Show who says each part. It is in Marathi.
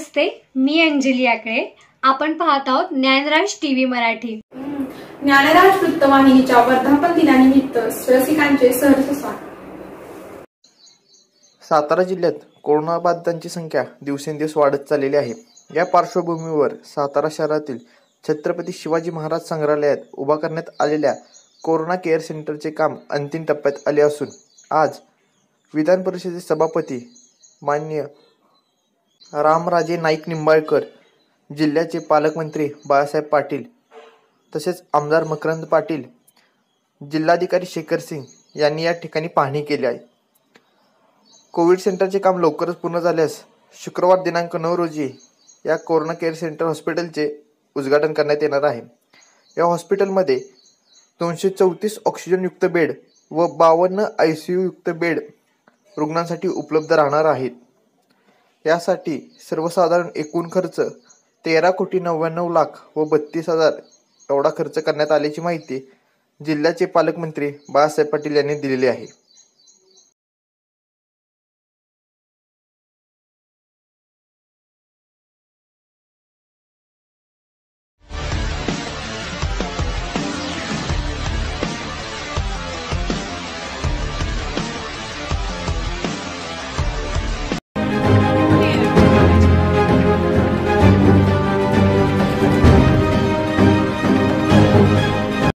Speaker 1: नमस्ते, मी अंजली आकळे. आपण पाहत आहोत ज्ञानराज टीव्ही मराठी.
Speaker 2: ज्ञानराज वृत्तवाहिनीच्या वर्धापन दिनानिमित्त रसिकांचे सहर्ष स्वागत.
Speaker 3: सातारा जिल्ह्यात कोरोनाबाधितांची संख्या दिवसेंदिवस वाढत चाललेली आहे. या पार्श्वभूमीवर सातारा शहरातील छत्रपती शिवाजी महाराज संग्रहालयात उभा करण्यात आलेल्या कोरोना केअर सेंटरचे काम अंतिम टप्प्यात आले असून आज विधान परिषदेचे सभापती माननीय रामराजे नाईक निंबाळकर, जिल्ह्याचे पालकमंत्री बाळासाहेब पाटील तसेच आमदार मकरंद पाटील, जिल्हाधिकारी शेखर सिंग यांनी या ठिकाणी पाहणी केली आहे. कोविड सेंटरचे काम लवकरच पूर्ण झाल्यास शुक्रवार दिनांक 9 रोजी या कोरोना केअर सेंटर हॉस्पिटलचे उद्घाटन करण्यात येणार आहे. या हॉस्पिटलमध्ये 234 ऑक्सिजनयुक्त बेड व 52 ICU युक्त बेड रुग्णांसाठी उपलब्ध राहणार आहेत. यासाठी सर्वसाधारण एकूण खर्च 13,99,00,000 व 32,000 एवढा खर्च करण्यात आल्याची माहिती जिल्ह्याचे पालकमंत्री बाळासाहेब पाटील यांनी दिलेली आहे.